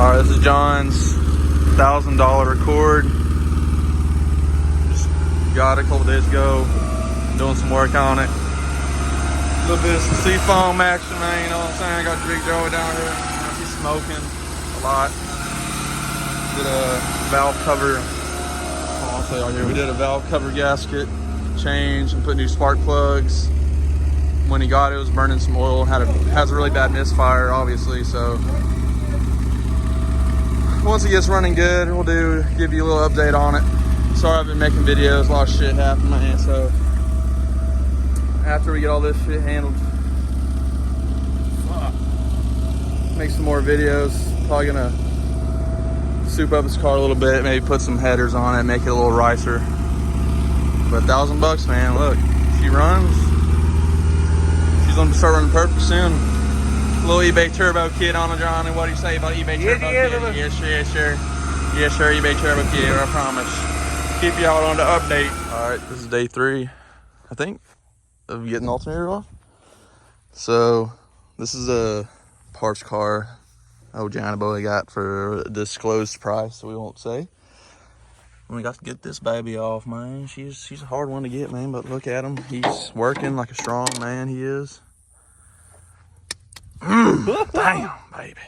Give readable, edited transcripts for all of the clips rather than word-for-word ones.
All right, this is John's $1,000 Accord. Just got it a couple days ago. Doing some work on it. A little bit of some seafoam action, man. You know what I'm saying? Got Big Joey down here. He's smoking a lot. Did a valve cover. I'll say out here. We did a valve cover gasket change and put new spark plugs. When he got it, it was burning some oil. Has a really bad misfire, obviously. So once it gets running good, we'll give you a little update on it. Sorry, I've been making videos. A lot of shit happened, man. So after we get all this shit handled, make some more videos. Probably gonna soup up this car a little bit, maybe put some headers on it, make it a little ricer. But $1,000, man. Look, she runs. She's gonna start running perfect soon. Little eBay Turbo Kid on the John. And what do you say about eBay Turbo Kid? Yes, sure. Yes, sure, eBay Turbo Kid, I promise. Keep y'all on the update. All right, this is day 3, I think, of getting the alternator off. So this is a parts car Johnny Boy got for a disclosed price, so we won't say. And we got to get this baby off, man. She's a hard one to get, man, but look at him. He's working like a strong man he is. Damn, baby.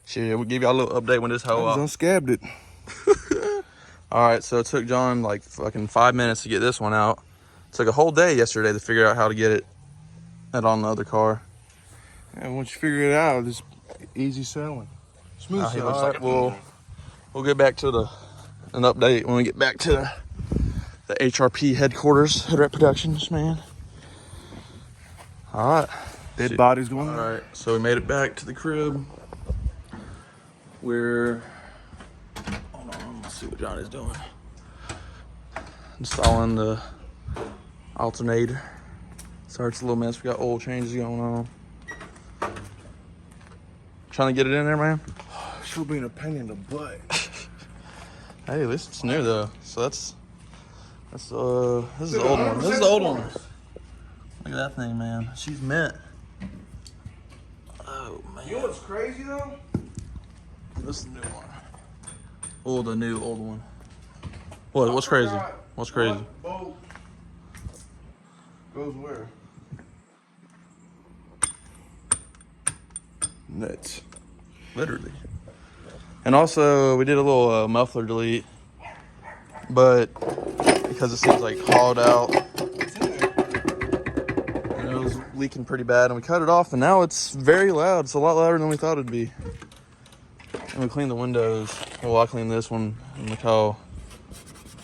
Shit, we'll give y'all a little update when this hoe off. Unscabbed it. All right, so it took John like fucking 5 minutes to get this one out. It took a whole day yesterday to figure out how to get it on the other car. And once you figure it out, it's easy selling. Smooth selling. All right, we'll get back to an update when we get back to the HRP headquarters, Hood Rat Productions, man. All right. Dead bodies going on. All right, so we made it back to the crib. We're, hold on, let's see what Johnny's doing. Installing the alternator. Sorry, it's a little mess. We got oil changes going on. Trying to get it in there, man. She'll be in a pain in the butt. Hey, at least it's new though. So this is the old one. This is the old one. Look at that thing, man. She's mint. Oh man. You know what's crazy though? This is the new one. Oh, the new old one. What? What's crazy? What's crazy? Bolt goes where? Nuts. Literally. And also, we did a little muffler delete, but because it seems like hauled out, and it was leaking pretty bad, and we cut it off, and now it's very loud. It's a lot louder than we thought it'd be. And we cleaned the windows. Well, I cleaned this one, and look how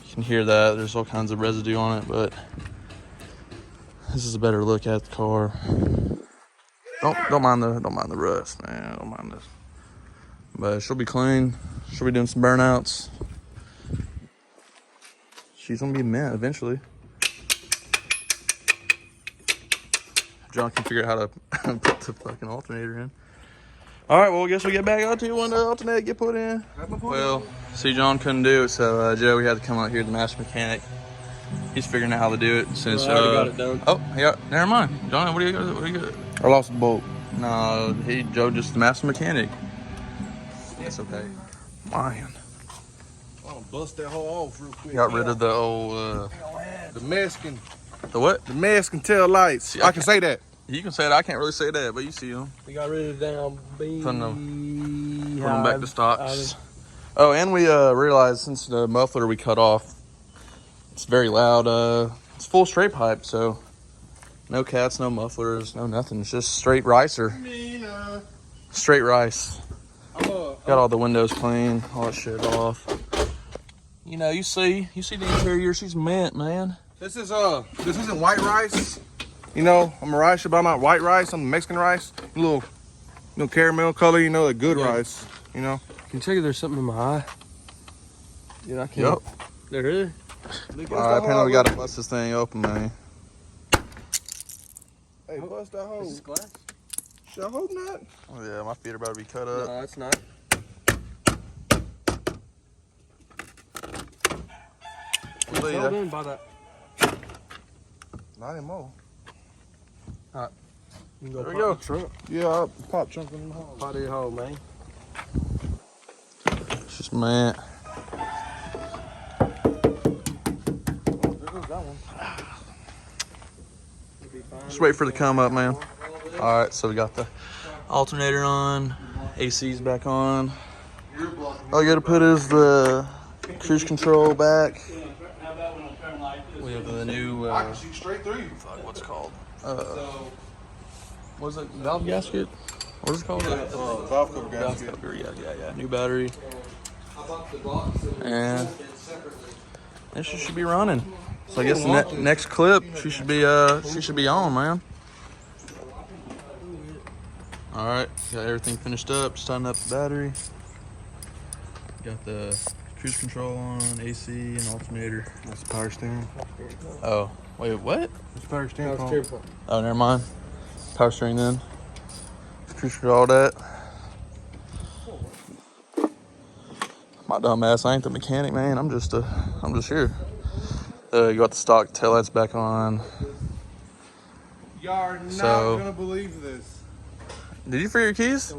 you can hear that. There's all kinds of residue on it, but this is a better look at the car. Don't mind the rust, man. Don't mind this. But she'll be clean. She'll be doing some burnouts. She's gonna be mint eventually. John can figure out how to put the fucking alternator in. All right, well, I guess we get back out to you when the alternator get put in. Well, see, John couldn't do it, so Joey had to come out here, the master mechanic. He's figuring out how to do it since. I already got it done. Oh, yeah. Never mind, John. What do you got? I lost a bolt. No, Joe just the master mechanic. That's okay. Man. I'll bust that hole off real quick. Got rid of the old, the Mexican. The what? The Mexican tail lights. See, I can say that. You can say it. I can't really say that, but you see them. We got rid of the damn beam. Putting them back to stocks. Oh, and we realized since the muffler we cut off, it's very loud. It's full straight pipe, so no cats, no mufflers, no nothing. It's just straight ricer. Straight rice. Got all the windows clean, all that shit off. You know, you see the interior. She's mint, man. This isn't white rice. You know, I'm a rice, but I'm not white rice. I'm Mexican rice. A little caramel color. You know, the good rice. You know. Can you tell you there's something in my eye? Yeah, I can't. Yep. There is. All right, apparently we gotta bust this thing open, man. Hey, bust that hole. Is this glass? I hope not. Oh yeah, my feet are about to be cut up. No, it's not. Hold in by that. Not anymore. Alright. You can There we pop go. the trunk. Yeah, I'll pop chunk in the hole. Pop the hole, man. It's just man. Just wait for it to come up, man. All right, so we got the alternator on, AC's back on. All you gotta put is the cruise control back. We have the new, I can see straight through you. fuck, what's it called? What is it? Valve gasket? What is it called? Valve cover Valve gasket. cover, yeah. New battery. And this should be running. So I guess the next clip, she should be on, man. All right, got everything finished up. Just tighten up the battery. Got the cruise control on, AC and alternator. That's the power steering. Oh, wait, what? That's the power steering. Oh, never mind. Power steering then. Cruise control, all that. My dumb ass, I ain't the mechanic, man. I'm just here. You got the stock taillights back on. Y'all are not So- gonna believe this. Did you forget your keys?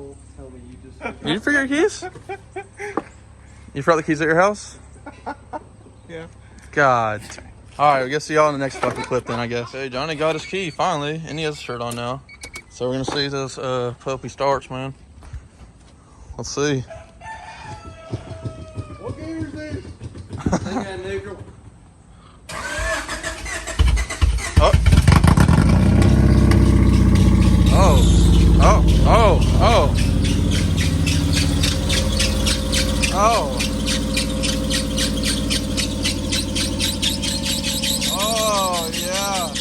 Did you forget your keys? You forgot the keys at your house? Yeah. God. All right, I guess see y'all in the next fucking clip then, I guess. Hey, Johnny got his key finally, and he has a shirt on now. So we're gonna see this puppy starts, man. Let's see. What game is this? Oh. Oh. Oh, yeah.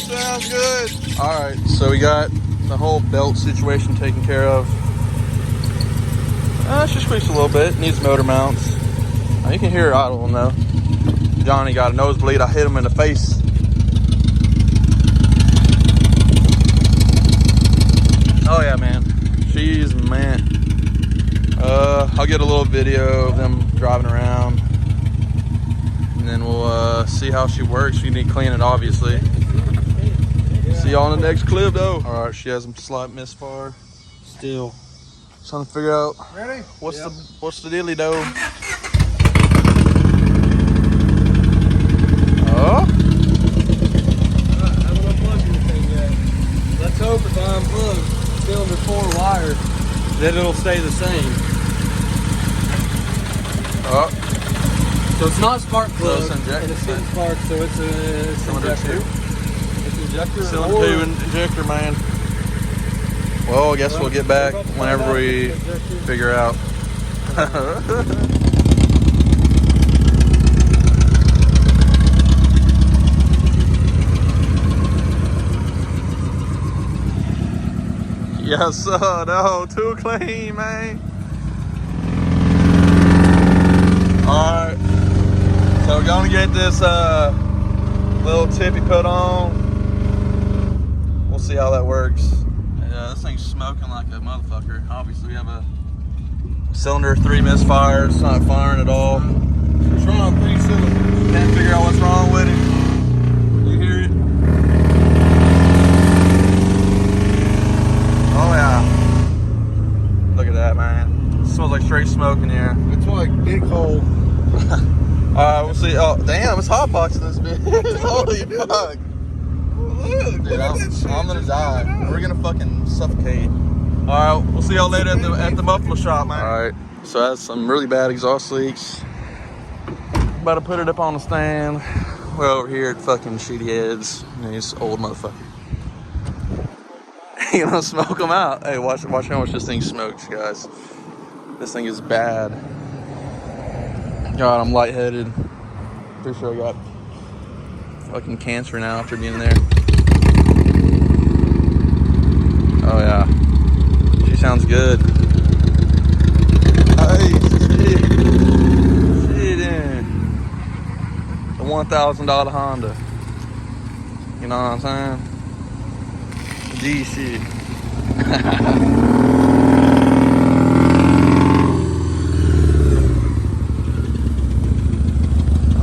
Sounds good. All right, so we got the whole belt situation taken care of. She squeaks a little bit. Needs motor mounts. You can hear her idling though. Johnny got a nosebleed. I hit him in the face. Oh yeah, man. She's man. I'll get a little video of them driving around, and then we'll see how she works. We need to clean it, obviously. See y'all in the next clip, though. All right, she has some slight misfire. Still. Trying to figure out Ready? what's the dealy dough. Oh. Haven't unplugged anything yet. Let's hope if I unplug cylinder 4 wire, that it'll stay the same. Oh. So it's not spark plug, So it's inject- and it's getting spark, so it's Cylinder injector. 2? It's injector Cylinder or- 2 injector, man. Well, I guess we'll get back whenever we figure out. Yes, sir. No, too clean, man. All right. So we're gonna get this little tippy put on. We'll see how that works. Yeah, this thing's smoking like a motherfucker. Obviously, we have a cylinder 3 misfire. It's not firing at all. It's running on 3 cylinders. Can't figure out what's wrong with it. You hear it? Oh yeah. Look at that, man. It smells like straight smoke in here. It's like dick hole. We'll see. Oh, damn, it's hot boxing this bitch. Holy fuck. Look, Dude, I'm gonna die. We're gonna fucking suffocate. All right, we'll see y'all later at the muffler shop, man. All right, so that's some really bad exhaust leaks. About to put it up on the stand. We're over here at fucking Shitty Heads. He's old motherfucker. You gonna smoke them out? Hey, watch how much this thing smokes, guys. This thing is bad. God, I'm lightheaded. Pretty sure I got fucking cancer now after being there. Oh yeah, she sounds good. Hey, shit in the $1,000 Honda. You know what I'm saying? G shit.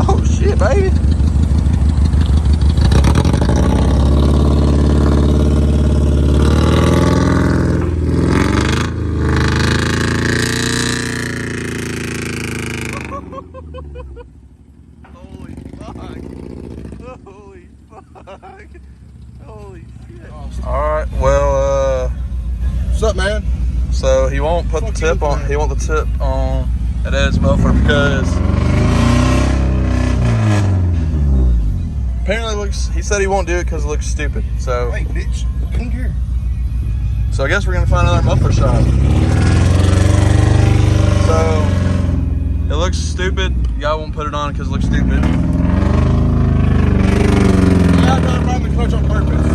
Oh shit, baby. right. Well, What's up, man? so he won't put the tip on. He won't the tip on at Ed's muffler because apparently it looks. He said he won't do it because it looks stupid. So, Hey, bitch. Come here. so I guess we're gonna find another muffler shop. So it looks stupid. Y'all won't put it on because it looks stupid. Yeah, I got around the clutch on purpose.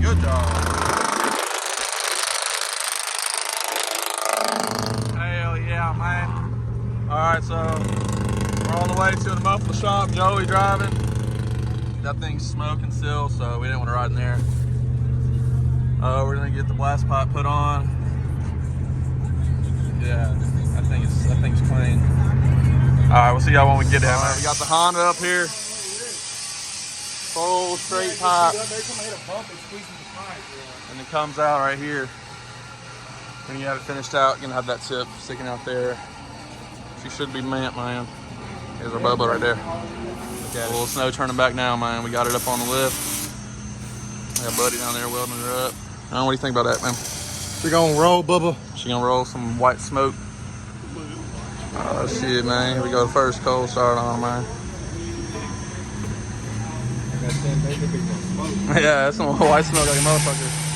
Good job. Hell yeah, man. Alright, so we're on the way to the muffler shop. Joey driving. That thing's smoking still, so we didn't want to ride in there. We're gonna get the blast pipe put on. Yeah, that thing's clean. Alright, we'll see y'all when we get down there. We got the Honda up here. Full straight pipe. And it comes out right here. When you have it finished out, you're gonna have that tip sticking out there. She should be mint, man. Here's our Bubba right there. A little snow turning back now, man. We got it up on the lift. We got Buddy down there welding her up. What do you think about that, man? We're gonna roll, Bubba. She gonna roll some white smoke. Oh shit, man. Here we go. First cold start on, man. Yeah, that's some white smoke like a motherfucker.